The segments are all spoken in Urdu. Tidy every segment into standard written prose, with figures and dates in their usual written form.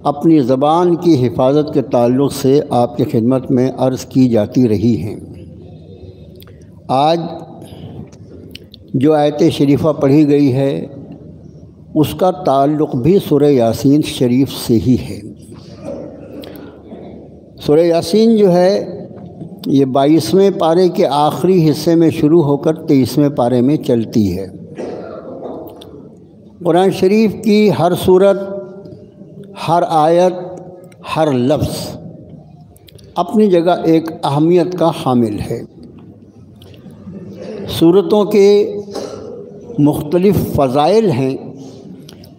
اپنی زبان کی حفاظت کے تعلق سے آپ کی خدمت میں عرض کی جاتی رہی ہیں۔ آج جو آیت شریفہ پڑھی گئی ہے اس کا تعلق بھی سورہ یاسین شریف سے ہی ہے۔ سورہ یاسین جو ہے یہ 22ویں پارے کے آخری حصے میں شروع ہو کر 23ویں پارے میں چلتی ہے۔ قرآن شریف کی ہر سورت، ہر آیت، ہر لفظ اپنی جگہ ایک اہمیت کا حامل ہے۔ سورتوں کے مختلف فضائل ہیں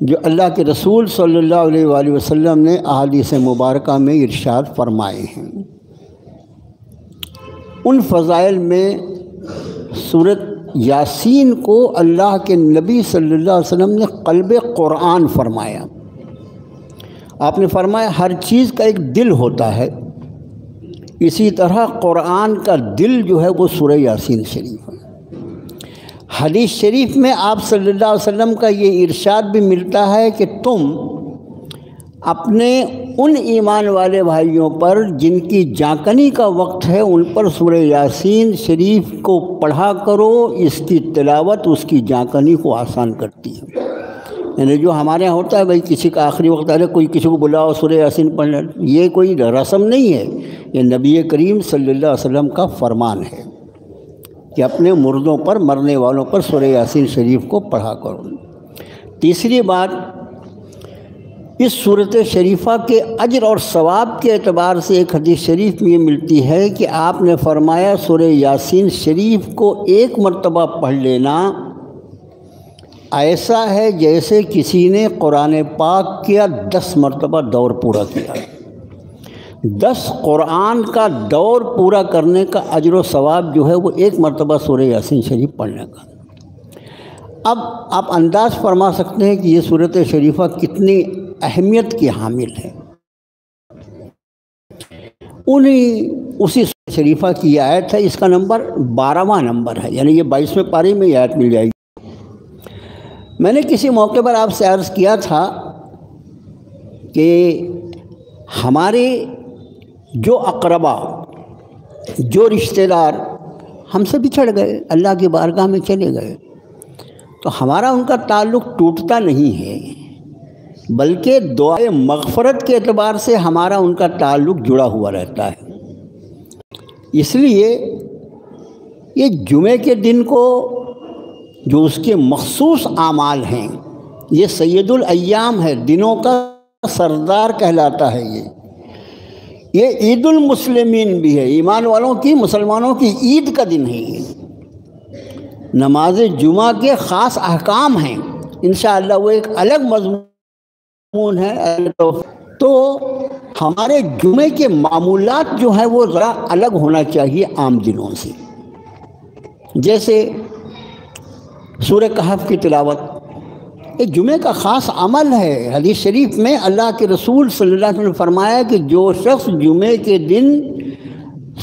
جو اللہ کے رسول صلی اللہ علیہ وآلہ وسلم نے احادیث مبارکہ میں ارشاد فرمائے ہیں۔ ان فضائل میں سورۃ یاسین کو اللہ کے نبی صلی اللہ علیہ وسلم نے قلب قرآن فرمایا۔ آپ نے فرمایا ہر چیز کا ایک دل ہوتا ہے، اسی طرح قرآن کا دل جو ہے وہ سورہ یاسین شریف ہے۔ حدیث شریف میں آپ صلی اللہ علیہ وسلم کا یہ ارشاد بھی ملتا ہے کہ تم اپنے ان ایمان والے بھائیوں پر جن کی جانکنی کا وقت ہے ان پر سورہ یاسین شریف کو پڑھا کرو، اس کی تلاوت اس کی جانکنی کو آسان کرتی ہے۔ یعنی جو ہمارے یہاں ہوتا ہے بھائی کسی کا آخری وقت آ رہا ہے، کوئی کسی کو بلاؤ سورہ یاسین پڑھنا، یہ کوئی رسم نہیں ہے، یہ نبی کریم صلی اللہ علیہ وسلم کا فرمان ہے کہ اپنے مردوں پر، مرنے والوں پر سورہ یاسین شریف کو پڑھا کرو۔ تیسری بات، اس صورت شریفہ کے اجر اور ثواب کے اعتبار سے ایک حدیث شریف میں یہ ملتی ہے کہ آپ نے فرمایا سورہ یاسین شریف کو ایک مرتبہ پڑھ لینا ایسا ہے جیسے کسی نے قرآن پاک کیا 10 مرتبہ دور پورا کیا۔ 10 قرآن کا دور پورا کرنے کا اجر و ثواب جو ہے وہ ایک مرتبہ سورہ یاسین شریف پڑھنے کا۔ اب آپ انداز فرما سکتے ہیں کہ یہ صورت شریفہ کتنی اہمیت کی حامل ہے۔ اسی صورت شریفہ کی یہ آیت ہے، اس کا نمبر 12واں نمبر ہے، یعنی یہ 22ویں پارے میں یہ آیت مل جائے گی۔ میں نے کسی موقع پر آپ سے عرض کیا تھا کہ ہمارے جو اقربا، جو رشتہ دار ہم سے بچھڑ گئے، اللہ کی بارگاہ میں چلے گئے، تو ہمارا ان کا تعلق ٹوٹتا نہیں ہے، بلکہ دعائے مغفرت کے اعتبار سے ہمارا ان کا تعلق جڑا ہوا رہتا ہے۔ اس لیے یہ جمعے کے دن کو جو اس کے مخصوص اعمال ہیں، یہ سید الایام ہے، دنوں کا سردار کہلاتا ہے۔ یہ عید المسلمین بھی ہے، ایمان والوں کی، مسلمانوں کی عید کا دن ہے۔ یہ نماز جمعہ کے خاص احکام ہیں، انشاءاللہ وہ ایک الگ مضمون ہے۔ تو ہمارے جمعے کے معمولات جو ہیں وہ ذرا الگ ہونا چاہیے عام دنوں سے۔ جیسے سورہ کہف کی تلاوت ایک جمعے کا خاص عمل ہے۔ حدیث شریف میں اللہ کے رسول صلی اللہ علیہ وسلم نے فرمایا کہ جو شخص جمعے کے دن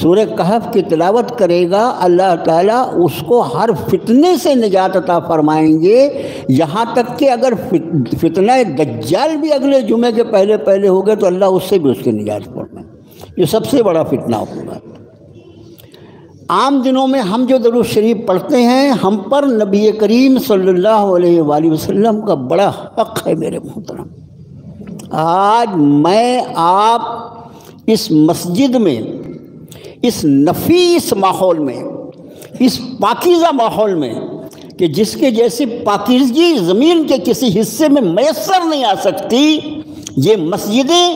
سورہ کہف کی تلاوت کرے گا اللہ تعالیٰ اس کو ہر فتنے سے نجات عطا فرمائیں گے، یہاں تک کہ اگر فتنہ دجال بھی اگلے جمعے کے پہلے ہو گئے تو اللہ اس سے بھی اس کی نجات فرمائے۔ یہ سب سے بڑا فتنہ ہوگا۔ عام دنوں میں ہم جو درود شریف پڑھتے ہیں، ہم پر نبی کریم صلی اللہ علیہ وآلہ وسلم کا بڑا حق ہے میرے محترم۔ آج میں آپ اس مسجد میں، اس نفیس ماحول میں، اس پاکیزہ ماحول میں کہ جس کے جیسی پاکیزگی زمین کے کسی حصے میں میسر نہیں آ سکتی، یہ مسجدیں،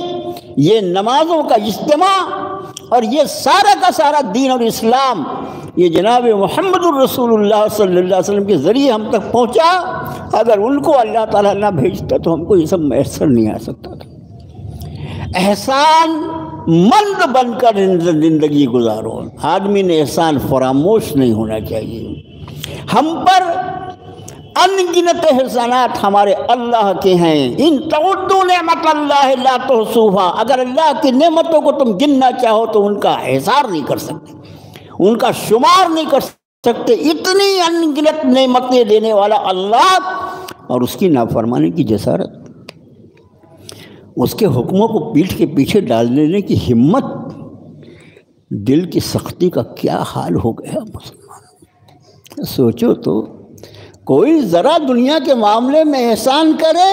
یہ نمازوں کا اجتماع اور یہ سارا کا سارا دین اور اسلام یہ جناب محمد الرسول اللہ صلی اللہ علیہ وسلم کے ذریعے ہم تک پہنچا۔ اگر ان کو اللہ تعالیٰ نہ بھیجتا تو ہم کو یہ سب میسر نہیں آ سکتا تھا۔ احسان مند بن کر زندگی گزارو، آدمی نے احسان فراموش نہیں ہونا چاہیے۔ ہم پر ان گنت احسانات ہمارے اللہ کے ہیں۔ ان تعدوا نعمت اللہ لا تحصوها، اگر اللہ کی نعمتوں کو تم گننا چاہو تو ان کا احصار نہیں کر سکتے، ان کا شمار نہیں کر سکتے۔ اتنی ان گنت نعمتیں دینے والا اللہ اور اس کی نافرمانی کی جسارت۔ اس کے حکموں کو پیٹھ کے پیچھے ڈال دینے کی ہمت، دل کی سختی کا کیا حال ہو گیا مسلمان. سوچو تو، کوئی ذرا دنیا کے معاملے میں احسان کرے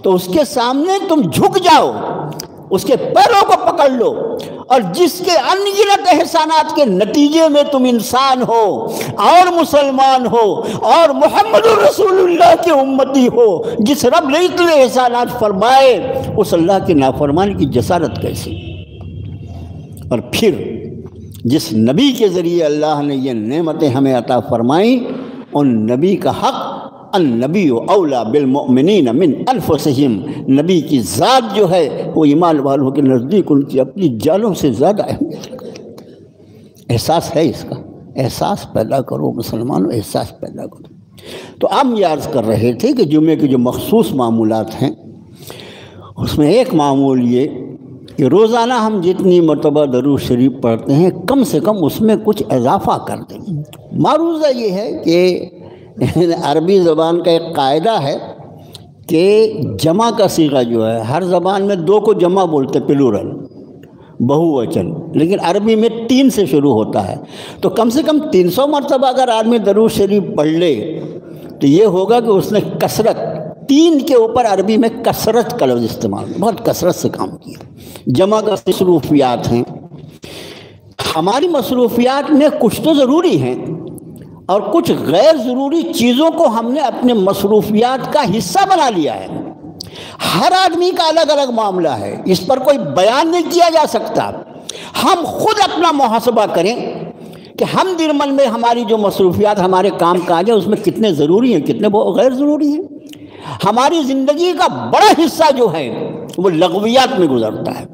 تو اس کے سامنے تم جھک جاؤ، اس کے پیروں کو پکڑ لو، اور جس کے انگنت احسانات کے نتیجے میں تم انسان ہو اور مسلمان ہو اور محمد رسول اللہ کے امتی ہو، جس رب نے اتنے احسانات فرمائے، اس اللہ کی نافرمانی کی جسارت کیسی؟ اور پھر جس نبی کے ذریعے اللہ نے یہ نعمتیں ہمیں عطا فرمائیں، ان نبی کا حق، النبی اولا بالمؤمنین من انفسہم، نبی کی ذات جو ہے وہ ایمان والوں کے نزدیک ان کی اپنی جانوں سے زیادہ اہمیت رکھتی ہے. احساس ہے اس کا؟ احساس پیدا کرو مسلمانوں، احساس پیدا کرو. تو ہم یہ عرض کر رہے تھے کہ جمعے کے جو مخصوص معمولات ہیں، اس میں ایک معمول یہ کہ روزانہ ہم جتنی مرتبہ درود شریف پڑھتے ہیں، کم سے کم اس میں کچھ اضافہ کر دیں. معروضہ یہ ہے کہ عربی زبان کا ایک قاعدہ ہے کہ جمع کا صیغہ جو ہے، ہر زبان میں 2 کو جمع بولتے پلورل، بہووچن، لیکن عربی میں 3 سے شروع ہوتا ہے. تو کم سے کم 300 مرتبہ اگر آدمی درود شریف پڑھ لے تو یہ ہوگا کہ اس نے کثرت، 3 کے اوپر عربی میں کثرت کا لفظ استعمال، بہت کثرت سے کام کیا. جمع کا مصروفیات ہیں، ہماری مصروفیات میں کچھ تو ضروری ہیں اور کچھ غیر ضروری چیزوں کو ہم نے اپنے مصروفیات کا حصہ بنا لیا ہے. ہر آدمی کا الگ الگ معاملہ ہے، اس پر کوئی بیان نہیں کیا جا سکتا. ہم خود اپنا محاسبہ کریں کہ ہم دن میں ہماری جو مصروفیات، ہمارے کام کاج ہیں، اس میں کتنے ضروری ہیں، کتنے غیر ضروری ہیں. ہماری زندگی کا بڑا حصہ جو ہے وہ لغویات میں گزرتا ہے.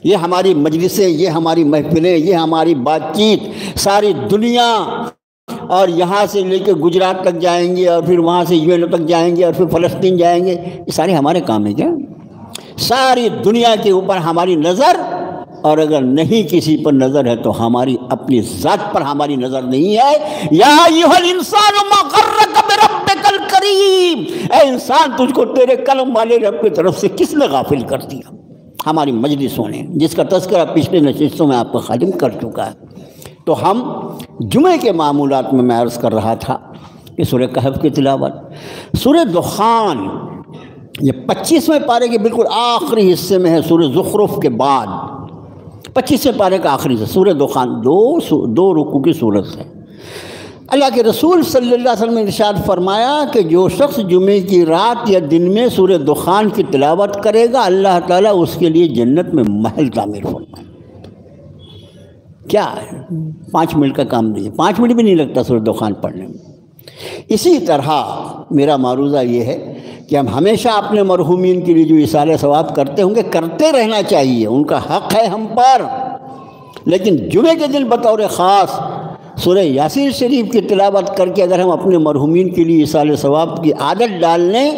یہ ہماری مجلسیں، یہ ہماری محفلیں، یہ ہماری بات چیت، ساری دنیا، اور یہاں سے لے کے گجرات تک جائیں گے، اور پھر وہاں سے UN تک جائیں گے، اور پھر فلسطین جائیں گے، یہ سارے ہمارے کام ہیں کیا؟ ساری دنیا کے اوپر ہماری نظر، اور اگر نہیں کسی پر نظر ہے تو ہماری اپنی ذات پر ہماری نظر نہیں ہے. یا ایھا الانسان ما غرک بربک الکریم، اے انسان تجھ کو تیرے کرم والے رب کی طرف سے کس نے غافل کر دیا؟ ہماری مجلسوں نے، جس کا تذکرہ پچھلے نشستوں میں آپ کا خادم کر چکا ہے. تو ہم جمعے کے معمولات میں عرض کر رہا تھا کہ سورہ کہف کی تلاوت، سورہ دخان یہ 25ویں پارے کے بالکل آخری حصے میں ہے، سورہ زخرف کے بعد 25ویں پارے کا آخری حصہ سورہ دخان، دو رکوع کی صورت ہے. اللہ کے رسول صلی اللہ علیہ وسلم نے ارشاد فرمایا کہ جو شخص جمعے کی رات یا دن میں سورہ دخان کی تلاوت کرے گا، اللہ تعالیٰ اس کے لیے جنت میں محل تعمیر فرمائے. کیا ہے؟ 5 منٹ کا کام نہیں ہے، 5 منٹ بھی نہیں لگتا سورہ دخان پڑھنے میں. اسی طرح میرا معروضہ یہ ہے کہ ہم ہمیشہ اپنے مرحومین کے لیے جو اصالہ ثواب کرتے ہوں گے، کرتے رہنا چاہیے، ان کا حق ہے ہم پر. لیکن جمعے کے دن بطور خاص سورہ یاسین شریف کی تلاوت کر کے اگر ہم اپنے مرحومین کے لیے اصالہ ثواب کی عادت ڈال لیں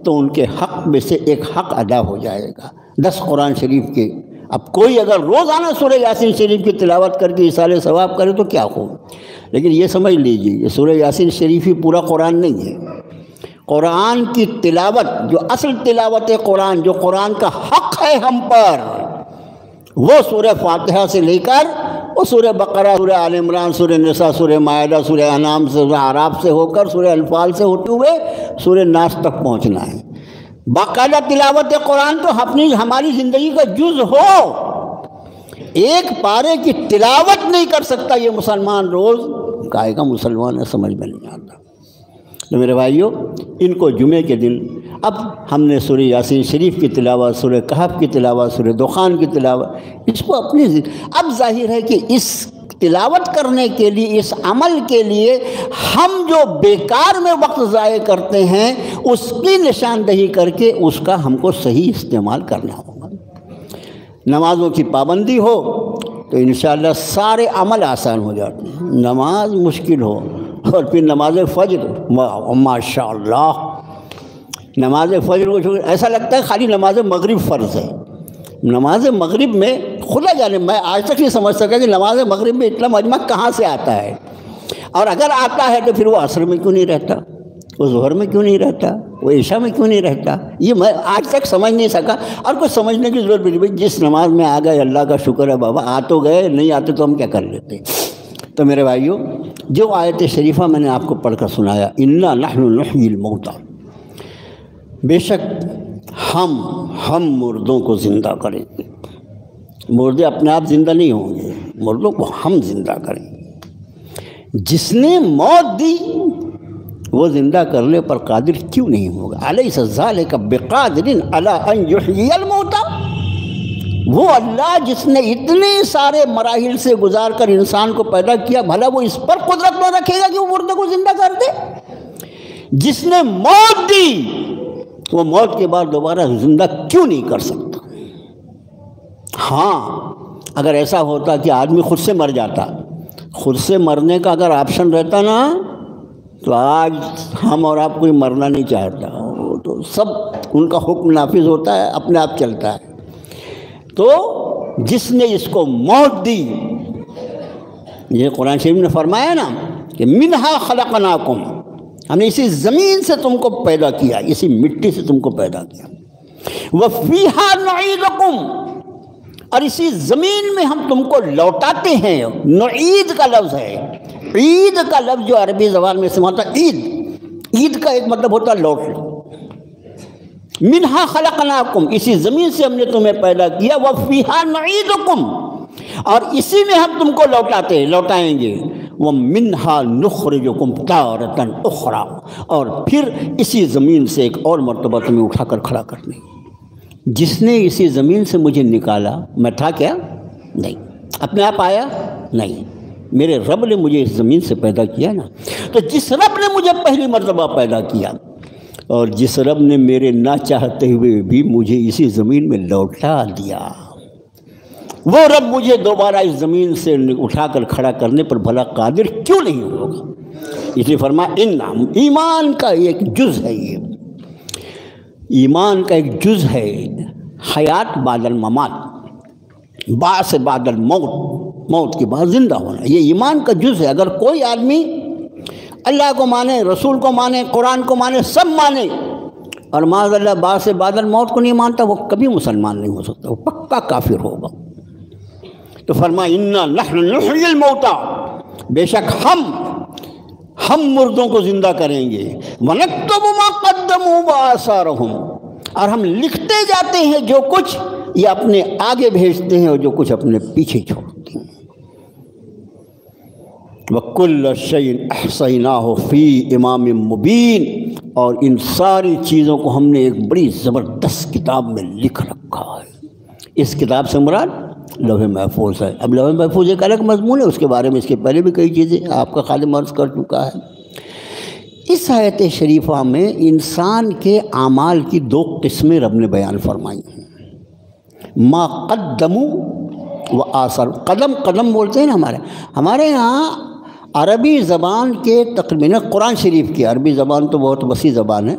تو ان کے حق میں سے ایک حق ادا ہو جائے گا. 10 قرآن شریف کے، اب کوئی اگر روزانہ سورہ یاسین شریف کی تلاوت کر کے اصالہ ثواب کرے تو کیا ہو، لیکن یہ سمجھ لیجیے یہ سورہ یاسین شریف ہی پورا قرآن نہیں ہے. قرآن کی تلاوت، جو اصل تلاوت قرآن، جو قرآن کا حق ہے ہم پر، وہ سورہ فاتحہ سے لے کر وہ سورہ بقرہ، سورہ آل عمران، سورہ نساء، سورہ مائدہ، سورہ انعام، سورہ اعراف سے ہو کر سورہ انفال سے ہوتے ہوئے سورہ ناس تک پہنچنا ہے. باقاعدہ تلاوت قرآن تو ہماری زندگی کا جز ہو. ایک پارے کی تلاوت نہیں کر سکتا یہ مسلمان، روز کہے گا مسلمان ہے، سمجھ میں نہیں آتا. تو میرے بھائیوں، ان کو جمعے کے دن، اب ہم نے سورہ یاسین شریف کی تلاوت، سورہ کہف کی تلاوت، سورہ دخان کی تلاوت، اس کو اپنی اب ظاہر ہے کہ اس تلاوت کرنے کے لیے، اس عمل کے لیے ہم جو بیکار میں وقت ضائع کرتے ہیں اس کی نشاندہی کر کے اس کا ہم کو صحیح استعمال کرنا ہوگا. نمازوں کی پابندی ہو تو انشاءاللہ سارے عمل آسان ہو جاتے ہیں. نماز مشکل ہو، اور پھر نماز فجر، ماشاءاللہ نماز فجر کو ایسا لگتا ہے خالی نماز مغرب فرض ہے. نماز مغرب میں خدا جانے، میں آج تک نہیں سمجھ سکا کہ نماز مغرب میں اتنا مجمع کہاں سے آتا ہے، اور اگر آتا ہے تو پھر وہ عصر میں کیوں نہیں رہتا. وہ ظہر میں کیوں نہیں رہتا، وہ عشاء میں کیوں نہیں رہتا؟ یہ میں آج تک سمجھ نہیں سکا، اور کچھ سمجھنے کی ضرورت بھی نہیں۔ جس نماز میں آ گئے اللہ کا شکر ہے بابا، آ تو گئے، نہیں آتے تو ہم کیا کر لیتے۔ تو میرے بھائیوں، جو آیت شریفہ میں نے آپ کو پڑھ کر سنایا، انا نحن نحیی الموتیٰ، بے شک ہم مردوں کو زندہ کریں گے۔ مردے اپنے آپ زندہ نہیں ہوں گے، مردوں کو ہم زندہ کریں گے۔ جس نے موت دی وہ زندہ کرنے پر قادر کیوں نہیں ہوگا؟ الیس ذالک بقادر علی ان یحیی الموتیٰ، وہ اللہ جس نے اتنے سارے مراحل سے گزار کر انسان کو پیدا کیا، بھلا وہ اس پر قدرت نہ رکھے گا کہ وہ مردے کو زندہ کر دے؟ جس نے موت دی وہ موت کے بعد دوبارہ زندہ کیوں نہیں کر سکتا؟ ہاں، اگر ایسا ہوتا کہ آدمی خود سے مر جاتا، خود سے مرنے کا اگر آپشن رہتا نا، تو آج ہم اور آپ کوئی مرنا نہیں چاہتا، وہ تو سب ان کا حکم نافذ ہوتا ہے، اپنے آپ چلتا ہے۔ تو جس نے اس کو موت دی، یہ قرآن شریف نے فرمایا نا کہ منہا خلقناکم، ہم نے اسی زمین سے تم کو پیدا کیا، اسی مٹی سے تم کو پیدا کیا، وفیہا نعیدکم، اور اسی زمین میں ہم تم کو لوٹاتے ہیں۔ نعید کا لفظ ہے، عید کا لفظ جو عربی زبان میں استعمال ہوتا ہے، عید کا ایک مطلب ہوتا ہے لوٹنا۔ منہا خلقناکم، اسی زمین سے ہم نے تمہیں پیدا کیا، وفیہا نعیدکم، اور اسی میں ہم تم کو لوٹائیں گے، ومنہا نخرجکم تارۃ اخری، اور پھر اسی زمین سے ایک اور مرتبہ تمہیں اٹھا کر کھڑا کرنے گے۔ جس نے اسی زمین سے مجھے نکالا، میں تھا کیا؟ نہیں، اپنے آپ آیا؟ نہیں، میرے رب نے مجھے اس زمین سے پیدا کیا نا۔ تو جس رب نے مجھے پہلی مرتبہ پیدا کیا، اور جس رب نے میرے نہ چاہتے ہوئے بھی مجھے اسی زمین میں لوٹا دیا، وہ رب مجھے دوبارہ اس زمین سے اٹھا کر کھڑا کرنے پر بھلا قادر کیوں نہیں ہوگا؟ اس لیے فرمایا ایمان کا ایک جز ہے، یہ ایمان کا ایک جز ہے، حیات بعد الممات، بعث بعد الموت، موت کے بعد زندہ ہونا، یہ ایمان کا جز ہے۔ اگر کوئی آدمی اللہ کو مانے، رسول کو مانے، قرآن کو مانے، سب مانے، اور معاذ اللہ بعث بعد الموت کو نہیں مانتا، وہ کبھی مسلمان نہیں ہو سکتا، وہ پکا کافر ہوگا۔ تو فرمایا انا نحن نحیی الموتیٰ، بے شک ہم مردوں کو زندہ کریں گے، وَنَكْتُبُ مَا قَدَّمُوا وَآثَارَهُمْ، اور ہم لکھتے جاتے ہیں جو کچھ یہ اپنے آگے بھیجتے ہیں اور جو کچھ اپنے پیچھے چھوڑتے ہیں۔ وَكُلَّ شَيْءٍ أَحْصَيْنَاهُ فِي إِمَامٍ مُبِينٍ، اور ان ساری چیزوں کو ہم نے ایک بڑی زبردست کتاب میں لکھ رکھا ہے۔ اس کتاب سے مراد لوح محفوظ ہے۔ اب لوح محفوظ ایک الگ مضمون ہے، اس کے بارے میں اس کے پہلے بھی کئی چیزیں آپ کا خادم عرض کر چکا ہے۔ اس آیت شریفہ میں انسان کے اعمال کی دو قسمیں رب نے بیان فرمائی ہیں، ما قدموا و آثار۔ قدم بولتے ہیں نا، ہمارے یہاں عربی زبان کے تقریباً، قرآن شریف کی عربی زبان تو بہت وسیع زبان ہے،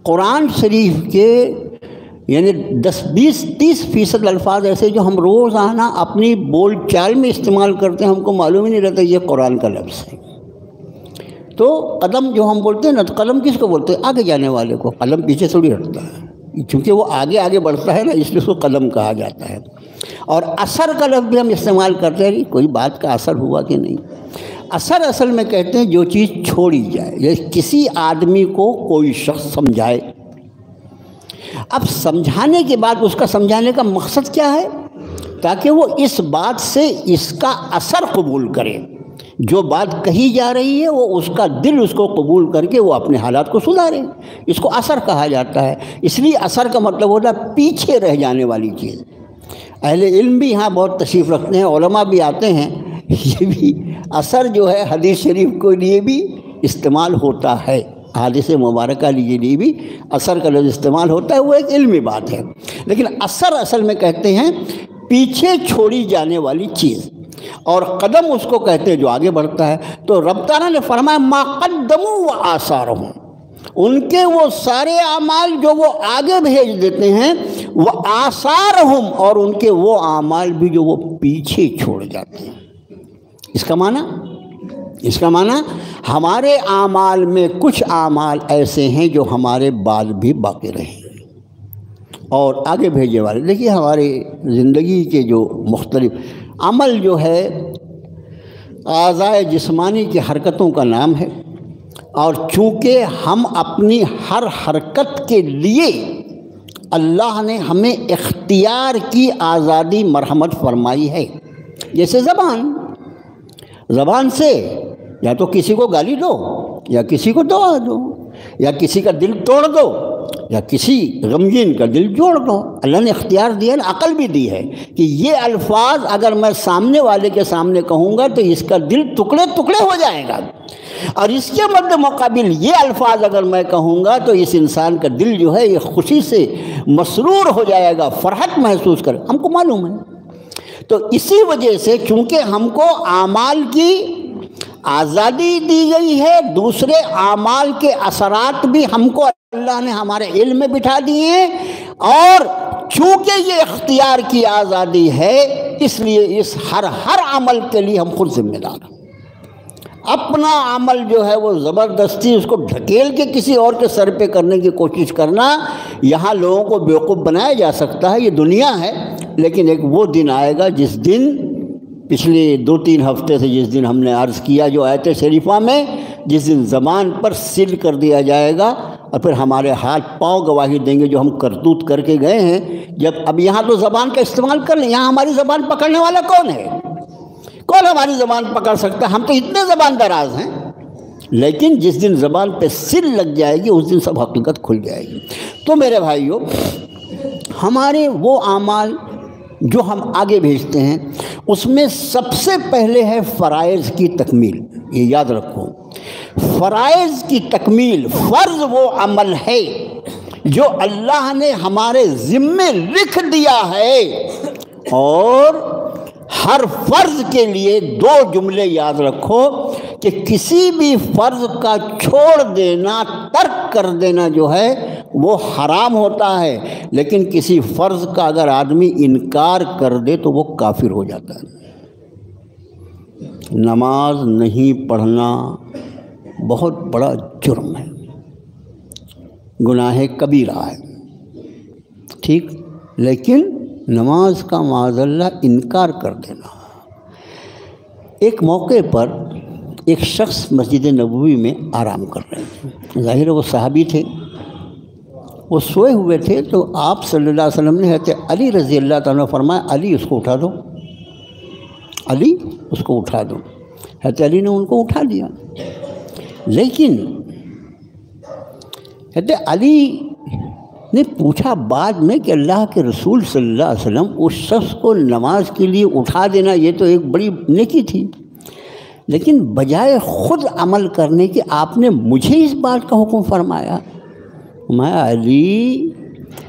قرآن شریف کے یعنی 10-20-30% الفاظ ایسے جو ہم روزانہ اپنی بول چال میں استعمال کرتے ہیں، ہم کو معلوم ہی نہیں رہتا یہ قرآن کا لفظ ہے۔ تو قدم جو ہم بولتے ہیں نا، تو قدم کس کو بولتے ہیں؟ آگے جانے والے کو، قدم پیچھے تھوڑی ہٹتا ہے، چونکہ وہ آگے بڑھتا ہے نا، اس لیے اس کو قدم کہا جاتا ہے۔ اور اثر کا لفظ بھی ہم استعمال کرتے ہیں، کوئی بات کا اثر ہوا کہ نہیں۔ اثر اصل میں کہتے ہیں جو چیز چھوڑی جائے، جیسے کسی آدمی کو کوئی شخص سمجھائے، اب سمجھانے کے بعد اس کا سمجھانے کا مقصد کیا ہے؟ تاکہ وہ اس بات سے اس کا اثر قبول کرے، جو بات کہی جا رہی ہے وہ اس کا دل اس کو قبول کر کے وہ اپنے حالات کو سدھارے، اس کو اثر کہا جاتا ہے۔ اس لیے اثر کا مطلب ہوتا ہے پیچھے رہ جانے والی چیز۔ اہل علم بھی یہاں بہت تشریف رکھتے ہیں، علماء بھی آتے ہیں، یہ بھی اثر جو ہے حدیث شریف کے لیے بھی استعمال ہوتا ہے، حدیث مبارکہ لیے بھی اثر کا لفظ استعمال ہوتا ہے، وہ ایک علمی بات ہے۔ لیکن اثر اصل میں کہتے ہیں پیچھے چھوڑی جانے والی چیز، اور قدم اس کو کہتے ہیں جو آگے بڑھتا ہے۔ تو رب تعالیٰ نے فرمایا ما قدموا وآثارہم، ان کے وہ سارے اعمال جو وہ آگے بھیج دیتے ہیں، وہ آثارہم، اور ان کے وہ اعمال بھی جو وہ پیچھے چھوڑ جاتے ہیں۔ اس کا معنی اس کا معنی ہمارے اعمال میں کچھ اعمال ایسے ہیں جو ہمارے بعد بھی باقی رہیں اور آگے بھیجے والے. دیکھیے ہماری زندگی کے جو مختلف عمل جو ہے اعضائے جسمانی کی حرکتوں کا نام ہے، اور چونکہ ہم اپنی ہر حرکت کے لیے اللہ نے ہمیں اختیار کی آزادی مرحمت فرمائی ہے. جیسے زبان سے یا تو کسی کو گالی دو یا کسی کو دعا دو یا کسی کا دل توڑ دو یا کسی غمگین کا دل جوڑ دو. اللہ نے اختیار دیا ہے، عقل بھی دی ہے کہ یہ الفاظ اگر میں سامنے والے کے سامنے کہوں گا تو اس کا دل ٹکڑے ٹکڑے ہو جائے گا، اور اس کے مد مقابل یہ الفاظ اگر میں کہوں گا تو اس انسان کا دل جو ہے یہ خوشی سے مسرور ہو جائے گا، فرحت محسوس کر. ہم کو معلوم ہے. تو اسی وجہ سے چونکہ ہم کو اعمال کی آزادی دی گئی ہے، دوسرے اعمال کے اثرات بھی ہم کو اللہ نے ہمارے علم میں بٹھا دیے ہیں، اور چونکہ یہ اختیار کی آزادی ہے اس لیے اس ہر عمل کے لیے ہم خود ذمہ دار ہیں. اپنا عمل جو ہے وہ زبردستی اس کو ڈھکیل کے کسی اور کے سر پہ کرنے کی کوشش کرنا، یہاں لوگوں کو بیوقوف بنایا جا سکتا ہے، یہ دنیا ہے. لیکن ایک وہ دن آئے گا جس دن پچھلے 2-3 ہفتے سے جس دن ہم نے عرض کیا جو آیت شریفہ میں، جس دن زبان پر سیل کر دیا جائے گا اور پھر ہمارے ہاتھ پاؤں گواہی دیں گے جو ہم کرتوت کر کے گئے ہیں. جب اب یہاں تو زبان کا استعمال کر لیں، یہاں ہماری زبان پکڑنے والا کون ہے؟ کون ہماری زبان پکڑ سکتا ہے؟ ہم تو اتنے زبان دراز ہیں. لیکن جس دن زبان پہ سل لگ جائے گی اس دن سب حقیقت کھل جائے گی. تو میرے بھائیو، ہمارے وہ اعمال جو ہم آگے بھیجتے ہیں اس میں سب سے پہلے ہے فرائض کی تکمیل. یہ یاد رکھو، فرائض کی تکمیل. فرض وہ عمل ہے جو اللہ نے ہمارے ذمے لکھ دیا ہے، اور ہر فرض کے لیے 2 جملے یاد رکھو کہ کسی بھی فرض کا چھوڑ دینا، ترک کر دینا جو ہے وہ حرام ہوتا ہے، لیکن کسی فرض کا اگر آدمی انکار کر دے تو وہ کافر ہو جاتا ہے. نماز نہیں پڑھنا بہت بڑا جرم ہے، گناہ کبیرہ ہے، ٹھیک، لیکن نماز کا معاذ اللہ انکار کر دینا. ایک موقع پر ایک شخص مسجد نبوی میں آرام کر رہے تھے. ظاہر وہ صحابی تھے، وہ سوئے ہوئے تھے. تو آپ صلی اللہ علیہ وسلم نے حضرت علی رضی اللہ تعالیٰ فرمایا، علی اس کو اٹھا دو، علی اس کو اٹھا دو. حضرت علی نے ان کو اٹھا دیا. لیکن حضرت علی نے پوچھا بعد میں کہ اللہ کے رسول صلی اللہ علیہ وسلم، اس شخص کو نماز کے لیے اٹھا دینا یہ تو ایک بڑی نیکی تھی، لیکن بجائے خود عمل کرنے کے آپ نے مجھے اس بات کا حکم فرمایا. میں علی،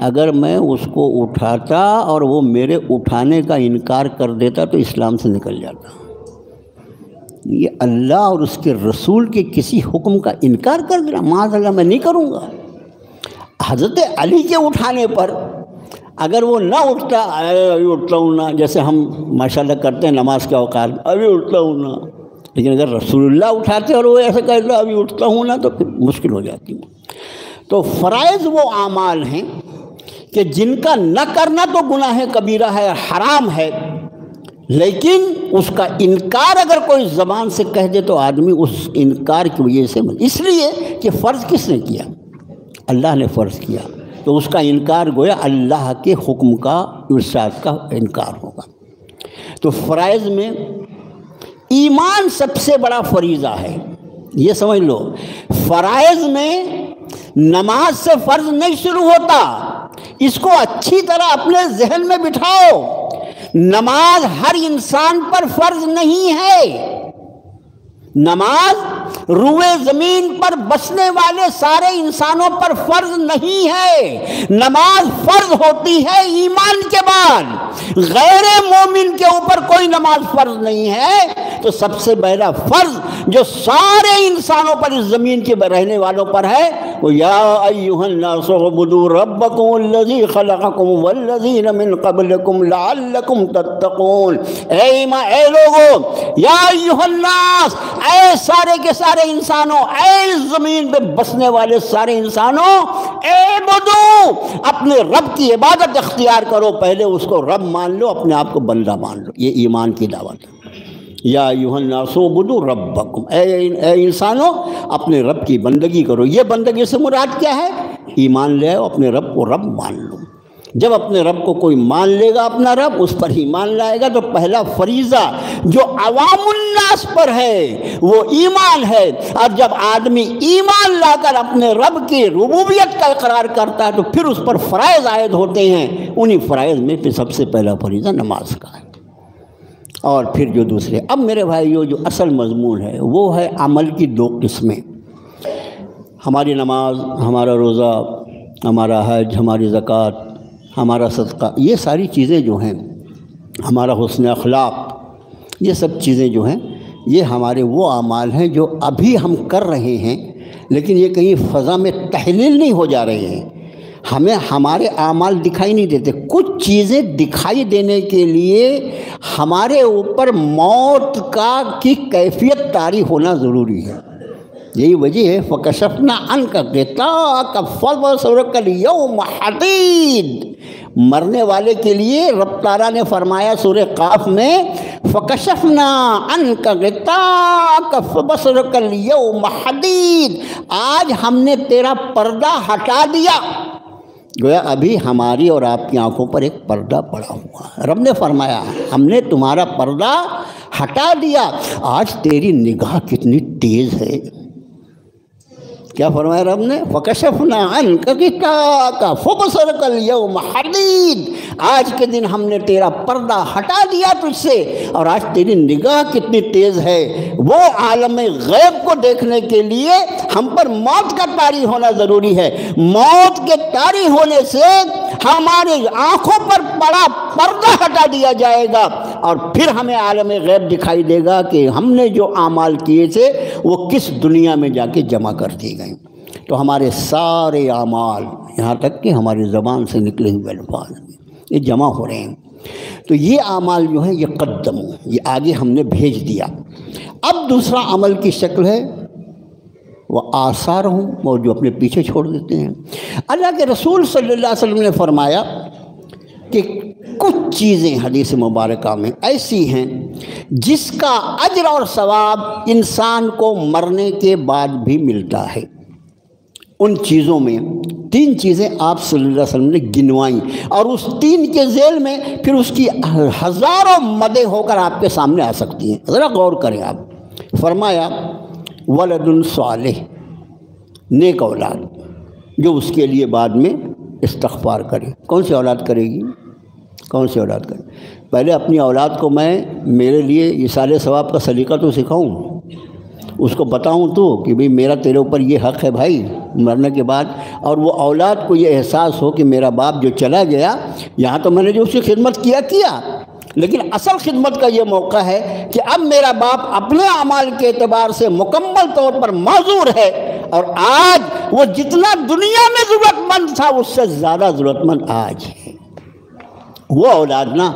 اگر میں اس کو اٹھاتا اور وہ میرے اٹھانے کا انکار کر دیتا تو اسلام سے نکل جاتا. یہ اللہ اور اس کے رسول کے کسی حکم کا انکار کر دینا، معاذ اللہ میں نہیں کروں گا. حضرت علی کے اٹھانے پر اگر وہ نہ اٹھتا، ابھی اٹھتا ہوں نا، جیسے ہم ماشاءاللہ کرتے ہیں نماز کے اوقات، ابھی اٹھتا ہوں نا، لیکن اگر رسول اللہ اٹھاتے اور وہ ایسا کہتا ابھی اٹھتا ہوں نا، تو پھر مشکل ہو جاتی. تو فرائض وہ اعمال ہیں کہ جن کا نہ کرنا تو گناہ کبیرہ ہے، حرام ہے، لیکن اس کا انکار اگر کوئی زبان سے کہہ دے تو آدمی اس انکار کی وجہ سے، اس لیے کہ فرض کس نے کیا؟ اللہ نے فرض کیا، تو اس کا انکار گویا اللہ کے حکم کا، ارشاد کا انکار ہوگا. تو فرائض میں ایمان سب سے بڑا فریضہ ہے، یہ سمجھ لو. فرائض میں نماز سے فرض نہیں شروع ہوتا، اس کو اچھی طرح اپنے ذہن میں بٹھاؤ. نماز ہر انسان پر فرض نہیں ہے. نماز روئے زمین پر بسنے والے سارے انسانوں پر فرض نہیں ہے. نماز فرض ہوتی ہے ایمان کے بعد. غیر مومن کے اوپر کوئی نماز فرض نہیں ہے. تو سب سے پہلا فرض جو سارے انسانوں پر اس زمین کے رہنے والوں پر ہے وہ یا ایھا الناس اعبدوا ربکم الذی خلقکم والذین من قبلکم لعلکم تتقون۔ اے لوگو، یا ایھا الناس، اے سارے کے سارے انسانوں، اے زمین پہ بسنے والے سارے انسانوں، اعبدوا، اپنے رب کی عبادت اختیار کرو، پہلے اس کو رب مان لو، اپنے آپ کو بندہ مان لو۔ یہ ایمان کی دعوت ہے۔ یا ایھا الناس اعبدوا ربکم، اے انسانوں اپنے رب کی بندگی کرو۔ یہ بندگی سے مراد کیا ہے؟ ایمان لے آؤ، اپنے رب کو رب مان لو۔ جب اپنے رب کو کوئی مان لے گا، اپنا رب، اس پر ایمان لائے گا، تو پہلا فریضہ جو عوام الناس پر ہے وہ ایمان ہے۔ اور جب آدمی ایمان لا کر اپنے رب کی ربوبیت کا اقرار کرتا ہے تو پھر اس پر فرائض عائد ہوتے ہیں۔ انہی فرائض میں پھر سب سے پہلا فریضہ نماز کا ہے، اور پھر جو دوسرے۔ اب میرے بھائیو، جو اصل مضمون ہے وہ ہے عمل کی دو قسمیں۔ ہماری نماز، ہمارا روزہ، ہمارا حج، ہماری زکوٰۃ، ہمارا صدقہ، یہ ساری چیزیں جو ہیں، ہمارا حسن اخلاق، یہ سب چیزیں جو ہیں یہ ہمارے وہ اعمال ہیں جو ابھی ہم کر رہے ہیں، لیکن یہ کہیں فضا میں تحلیل نہیں ہو جا رہے ہیں۔ ہمیں ہمارے اعمال دکھائی نہیں دیتے۔ کچھ چیزیں دکھائی دینے کے لیے ہمارے اوپر موت کی کیفیت طاری ہونا ضروری ہے۔ یہی وجہ ہے فَكَشَفْنَا عَنْكَ غِطَاءَكَ فَبَصَرُكَ الْيَوْمَ حَدِيدٌ۔ مرنے والے کے لیے رب تعالیٰ نے فرمایا سورہ قاف میں فَكَشَفْنَا عَنْكَ غِطَاءَكَ فَبَصَرُكَ الْيَوْمَ حَدِيدٌ۔ آج ہم نے تیرا پردہ ہٹا دیا۔ گویا ابھی ہماری اور آپ کی آنکھوں پر ایک پردہ پڑا ہوا ہے۔ رب نے فرمایا ہم نے تمہارا پردہ ہٹا دیا۔ آج تیری نگاہ کتنی تیز ہے۔ کیا فرمایا رب نے؟ فَكَشَفْنَا عَنْكَ غِطَاءَكَ فَبَصَرُكَ الْيَوْمَ حَدِيدٌ۔ آج کے دن ہم نے تیرا پردہ ہٹا دیا تجھ سے، اور آج تیری نگاہ کتنی تیز ہے۔ وہ عالم غیب کو دیکھنے کے لیے ہم پر موت کا طاری ہونا ضروری ہے۔ موت کے طاری ہونے سے ہماری آنکھوں پر پڑا پردہ ہٹا دیا جائے گا، اور پھر ہمیں عالم غیب دکھائی دے گا کہ ہم نے جو اعمال کیے تھے وہ کس دنیا میں جا کے جمع کر دیے گئے۔ تو ہمارے سارے اعمال، یہاں تک کہ ہماری زبان سے نکلے ہوئے الفاظ یہ جمع ہو رہے ہیں۔ تو یہ اعمال جو ہیں یہ قدموں، یہ آگے ہم نے بھیج دیا۔ اب دوسرا عمل کی شکل ہے وہ آثار ہوں، وہ جو اپنے پیچھے چھوڑ دیتے ہیں۔ اللہ کے رسول صلی اللہ علیہ وسلم نے فرمایا کہ کچھ چیزیں حدیث مبارکہ میں ایسی ہیں جس کا اجر اور ثواب انسان کو مرنے کے بعد بھی ملتا ہے۔ ان چیزوں میں 3 چیزیں آپ صلی اللہ علیہ وسلم نے گنوائیں، اور اس 3 کے ذیل میں پھر اس کی ہزاروں مدیں ہو کر آپ کے سامنے آ سکتی ہیں۔ ذرا غور کریں آپ۔ فرمایا ولد صالح، نیک اولاد جو اس کے لیے بعد میں استغفار کرے۔ کون سی اولاد کرے گی؟ کون سی اولاد کرے؟ پہلے اپنی اولاد کو میں میرے لیے ایصال ثواب کا سلیقہ تو سکھاؤں، اس کو بتاؤں تو کہ بھئی میرا تیرے اوپر یہ حق ہے بھائی مرنے کے بعد، اور وہ اولاد کو یہ احساس ہو کہ میرا باپ جو چلا گیا، یہاں تو میں نے جو اس کی خدمت کیا، لیکن اصل خدمت کا یہ موقع ہے کہ اب میرا باپ اپنے اعمال کے اعتبار سے مکمل طور پر معذور ہے، اور آج وہ جتنا دنیا میں ضرورت مند تھا اس سے زیادہ ضرورت مند آج ہے۔ وہ اولاد نا،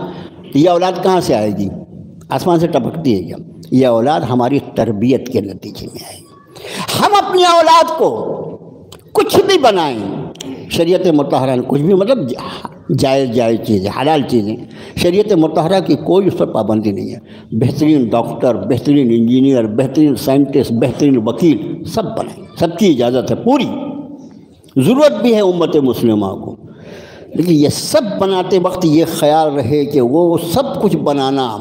یہ اولاد کہاں سے آئے گی؟ آسمان سے ٹپکتی ہے کیا؟ یہ اولاد ہماری تربیت کے نتیجے میں آئے گی۔ ہم اپنی اولاد کو کچھ بھی بنائیں، شریعت مطہرہ نے کچھ بھی، مطلب جائز چیزیں، حلال چیزیں، شریعت مطہرہ کی کوئی اس پر پابندی نہیں ہے۔ بہترین ڈاکٹر، بہترین انجینئر، بہترین سائنٹسٹ، بہترین وکیل سب بنائیں، سب کی اجازت ہے، پوری ضرورت بھی ہے امت مسلمہ کو، لیکن یہ سب بناتے وقت یہ خیال رہے کہ وہ سب کچھ بنانا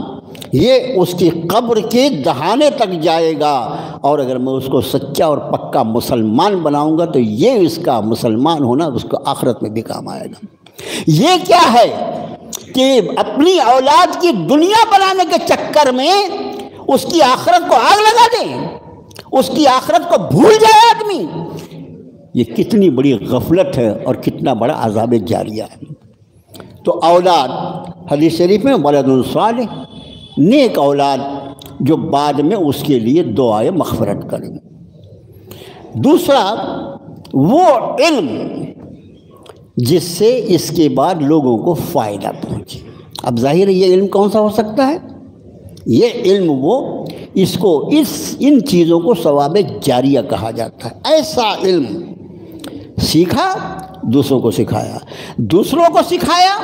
یہ اس کی قبر کے دہانے تک جائے گا، اور اگر میں اس کو سچا اور پکا مسلمان بناؤں گا تو یہ اس کا مسلمان ہونا اس کو آخرت میں بھی کام آئے گا۔ یہ کیا ہے کہ اپنی اولاد کی دنیا بنانے کے چکر میں اس کی آخرت کو آگ لگا دیں، اس کی آخرت کو بھول جائے آدمی، یہ کتنی بڑی غفلت ہے اور کتنا بڑا عذاب جاریہ ہے۔ تو اولاد، حدیث شریف میں ولد صالح، نیک اولاد، جو بعد میں اس کے لیے دعائے مغفرت کریں۔ دوسرا وہ علم جس سے اس کے بعد لوگوں کو فائدہ پہنچے۔ اب ظاہر ہے یہ علم کون سا ہو سکتا ہے؟ یہ علم وہ ان چیزوں کو ثواب جاریہ کہا جاتا ہے۔ ایسا علم سیکھا، دوسروں کو سکھایا، دوسروں کو سکھایا،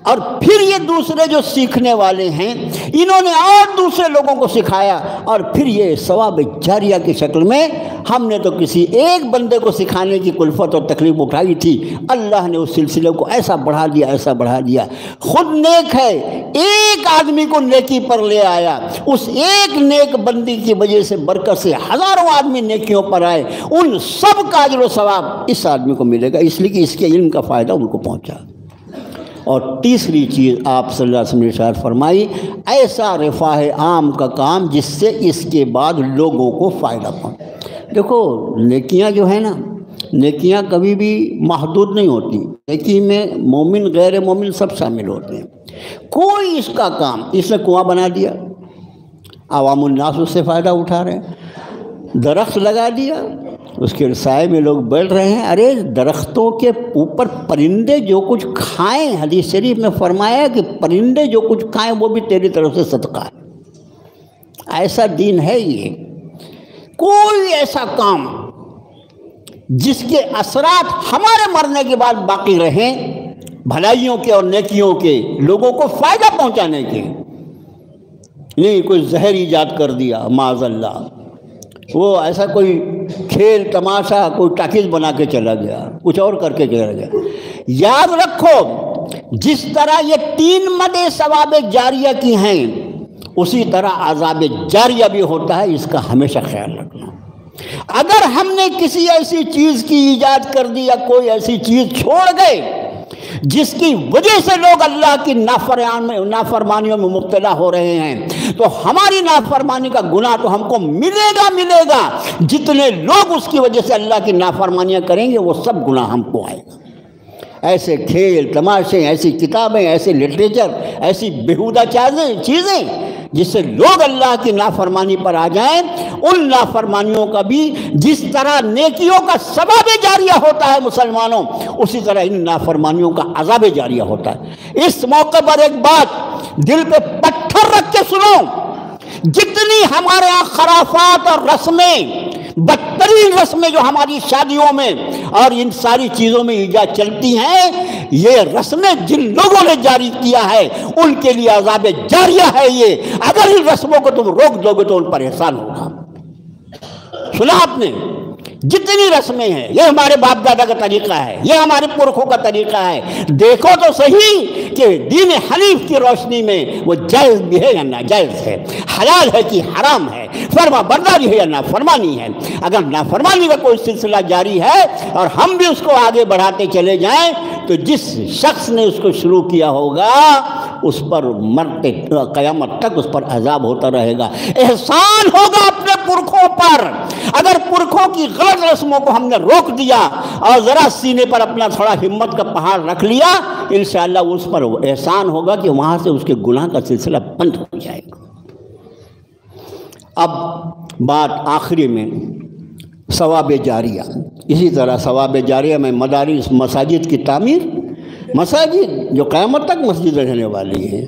اور پھر یہ دوسرے جو سیکھنے والے ہیں انہوں نے اور دوسرے لوگوں کو سکھایا، اور پھر یہ ثواب جاریہ کی شکل میں ہم نے تو کسی ایک بندے کو سکھانے کی کلفت اور تکلیف اٹھائی تھی، اللہ نے اس سلسلے کو ایسا بڑھا دیا، ایسا بڑھا دیا۔ خود نیک ہے، ایک آدمی کو نیکی پر لے آیا، اس ایک نیک بندی کی وجہ سے برکت سے ہزاروں آدمی نیکیوں پر آئے، ان سب کا اجر و ثواب اس آدمی کو ملے گا، اس لیے کہ اس کے علم کا فائدہ ان کو پہنچا۔ اور تیسری چیز آپ صلی اللہ علیہ وسلم نے ارشاد فرمائی، ایسا رفاہ عام کا کام جس سے اس کے بعد لوگوں کو فائدہ پہنچے۔ دیکھو نیکیاں جو ہیں نا، نیکیاں کبھی بھی محدود نہیں ہوتی، نیکی میں مومن غیر مومن سب شامل ہوتے ہیں۔ کوئی اس کا کام، اس نے کنواں بنا دیا، عوام الناس اس سے فائدہ اٹھا رہے ہیں، درخت لگا دیا، اس کے سائے میں لوگ بیٹھ رہے ہیں، ارے درختوں کے اوپر پرندے جو کچھ کھائیں، حدیث شریف میں فرمایا کہ پرندے جو کچھ کھائیں وہ بھی تیری طرف سے صدقہ ہے۔ ایسا دین ہے یہ۔ کوئی ایسا کام جس کے اثرات ہمارے مرنے کے بعد باقی رہیں، بھلائیوں کے اور نیکیوں کے، لوگوں کو فائدہ پہنچانے کے، نہیں کوئی زہر ایجاد کر دیا معاذ اللہ، وہ ایسا کوئی کھیل تماشا کوئی ٹاکیز بنا کے چلا گیا، کچھ اور کر کے چلا گیا۔ یاد رکھو جس طرح یہ 3 مدیں ثواب جاریہ کی ہیں، اسی طرح عذاب جاریہ بھی ہوتا ہے، اس کا ہمیشہ خیال رکھنا۔ اگر ہم نے کسی ایسی چیز کی ایجاد کر دی یا کوئی ایسی چیز چھوڑ گئے جس کی وجہ سے لوگ اللہ کی نافرمانیوں میں مبتلا ہو رہے ہیں، تو ہماری نافرمانی کا گناہ تو ہم کو ملے گا۔ جتنے لوگ اس کی وجہ سے اللہ کی نافرمانیاں کریں گے وہ سب گناہ ہم کو آئے گا۔ ایسے کھیل تماشے، ایسی کتابیں، ایسے لٹریچر، ایسی بیہودہ چیزیں جس سے لوگ اللہ کی نافرمانی پر آ جائیں، ان نافرمانیوں کا بھی جس طرح نیکیوں کا ثواب جاریہ ہوتا ہے مسلمانوں، اسی طرح ان نافرمانیوں کا عذاب جاریہ ہوتا ہے۔ اس موقع پر ایک بات دل پہ پتھر رکھ کے سنو، جتنی ہمارے یہاں خرافات اور رسمیں، بدترین رسمیں جو ہماری شادیوں میں اور ان ساری چیزوں میں ایجاد چلتی ہیں، یہ رسمیں جن لوگوں نے جاری کیا ہے ان کے لیے عذاب جاریہ ہے یہ۔ اگر ان رسموں کو تم روک دو گے تو ان پر احسان ہوگا۔ سنا آپ نے؟ جتنی رسمیں ہیں، یہ ہمارے باپ دادا کا طریقہ ہے، یہ ہمارے پرکھوں کا طریقہ ہے، دیکھو تو صحیح کہ دین حنیف کی روشنی میں وہ جائز بھی ہے یا ناجائز ہے، حلال ہے کہ حرام ہے، فرما برداری ہے یا نافرمانی ہے۔ اگر نافرمانی کا کوئی سلسلہ جاری ہے اور ہم بھی اس کو آگے بڑھاتے چلے جائیں تو جس شخص نے اس کو شروع کیا ہوگا اس پر مرتے قیامت تک اس پر عذاب ہوتا رہے گا۔ احسان ہوگا اپنے پرکھوں پر۔ اگر پرکھوں کی غلط رسموں کو ہم نے روک دیا اور ذرا سینے پر اپنا تھوڑا ہمت کا پہاڑ رکھ لیا، انشاءاللہ اس پر احسان ہوگا کہ وہاں سے اس کے گناہ کا سلسلہ بند ہو جائے گا۔ اب بات آخری میں ثواب جاریہ، اسی طرح ثواب جاریہ میں مدارس، مساجد کی تعمیر، مساجد جو قیامت تک مسجد رہنے والی ہیں،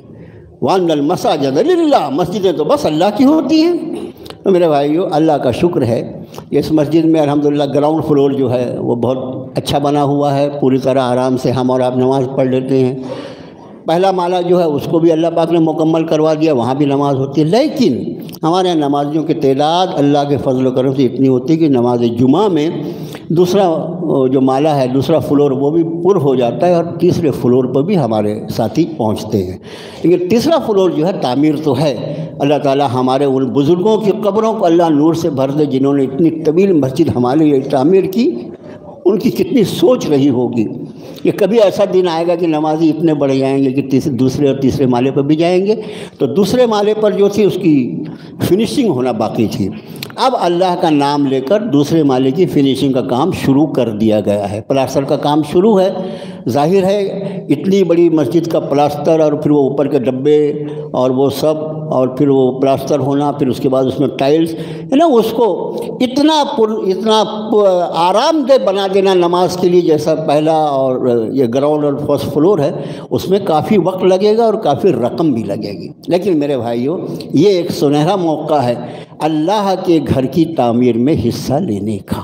وَأَنَّ الْمَسَاجِدَ لِلَّهِ، مسجدیں تو بس اللہ کی ہوتی ہیں۔ تو میرے بھائیو، اللہ کا شکر ہے اس مسجد میں الحمدللہ گراؤنڈ فلور جو ہے وہ بہت اچھا بنا ہوا ہے، پوری طرح آرام سے ہم اور آپ نماز پڑھ لیتے ہیں۔ پہلا مالہ جو ہے اس کو بھی اللہ پاک نے مکمل کروا دیا، وہاں بھی نماز ہوتی ہے، لیکن ہمارے یہاں نمازیوں کی تعداد اللہ کے فضل و کرم سے اتنی ہوتی ہے کہ نماز جمعہ میں دوسرا جو مالہ ہے، دوسرا فلور وہ بھی پر ہو جاتا ہے، اور تیسرے فلور پر بھی ہمارے ساتھی پہنچتے ہیں۔ لیکن تیسرا فلور جو ہے تعمیر تو ہے۔ اللہ تعالی ہمارے ان بزرگوں کی قبروں کو اللہ نور سے بھر دے جنہوں نے اتنی طویل مسجد ہمارے لیے تعمیر کی، ان کی کتنی سوچ رہی ہوگی کہ کبھی ایسا دن آئے گا کہ نمازی اتنے بڑھ جائیں گے کہ دوسرے اور تیسرے مالے پر بھی جائیں گے، تو دوسرے مالے پر جو تھی اس کی فنشنگ ہونا باقی تھی۔ اب اللہ کا نام لے کر دوسرے مالے کی فنیشنگ کا کام شروع کر دیا گیا ہے، پلاسٹر کا کام شروع ہے۔ ظاہر ہے اتنی بڑی مسجد کا پلاسٹر اور پھر وہ اوپر کے ڈبے اور وہ سب اور پھر وہ پلاسٹر ہونا، پھر اس کے بعد اس میں ٹائلز ہے نا، اس کو اتنا آرام دہ بنا دینا نماز کے لیے، جیسا پہلا اور یہ گراؤنڈ اور فرسٹ فلور ہے، اس میں کافی وقت لگے گا اور کافی رقم بھی لگے گی۔ لیکن میرے بھائیوں، یہ ایک سنہرا موقع ہے اللہ کے گھر کی تعمیر میں حصہ لینے کا۔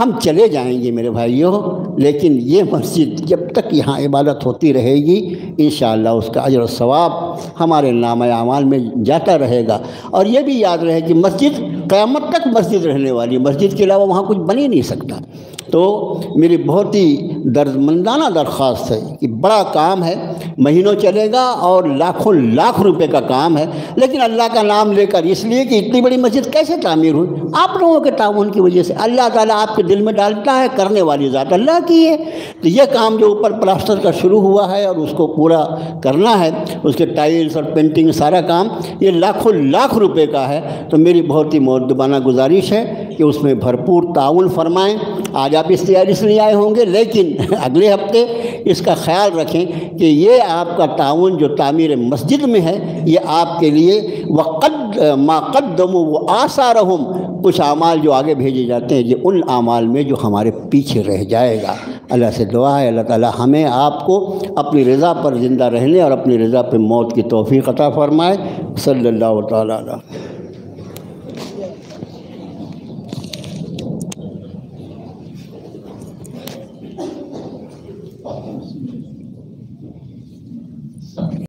ہم چلے جائیں گے میرے بھائیوں، لیکن یہ مسجد جب تک یہاں عبادت ہوتی رہے گی انشاءاللہ اس کا اجر و ثواب ہمارے نامہ اعمال میں جاتا رہے گا۔ اور یہ بھی یاد رہے کہ مسجد قیامت تک مسجد رہنے والی، مسجد کے علاوہ وہاں کچھ بن ہی نہیں سکتا۔ تو میری بہت ہی دردمندانہ درخواست ہے کہ بڑا کام ہے، مہینوں چلے گا اور لاکھوں لاکھ روپے کا کام ہے، لیکن اللہ کا نام لے کر، اس لیے کہ اتنی بڑی مسجد کیسے تعمیر ہوئی؟ آپ لوگوں کے تعاون کی وجہ سے۔ اللہ تعالیٰ آپ کے دل میں ڈالتا ہے، کرنے والی ذات اللہ کی ہے۔ تو یہ کام جو اوپر پلاسٹر کا شروع ہوا ہے اور اس کو پورا کرنا ہے، اس کے ٹائلز اور پینٹنگ سارا کام، یہ لاکھوں لاکھ روپے کا ہے۔ تو میری بہت ہی مؤدبانہ گزارش ہے کہ اس میں بھرپور تعاون فرمائیں۔ آج آپ اس تیاری سے نہیں آئے ہوں گے، لیکن اگلے ہفتے اس کا خیال رکھیں کہ یہ آپ کا تعاون جو تعمیر مسجد میں ہے، یہ آپ کے لیے وقد ما قدموا وآثارہم، کچھ اعمال جو آگے بھیجے جاتے ہیں، یہ ان اعمال میں جو ہمارے پیچھے رہ جائے گا۔ اللہ سے دعا ہے اللہ تعالی ہمیں آپ کو اپنی رضا پر زندہ رہنے اور اپنی رضا پہ موت کی توفیق عطا فرمائے۔ صلی اللہ تعالیٰ علیہ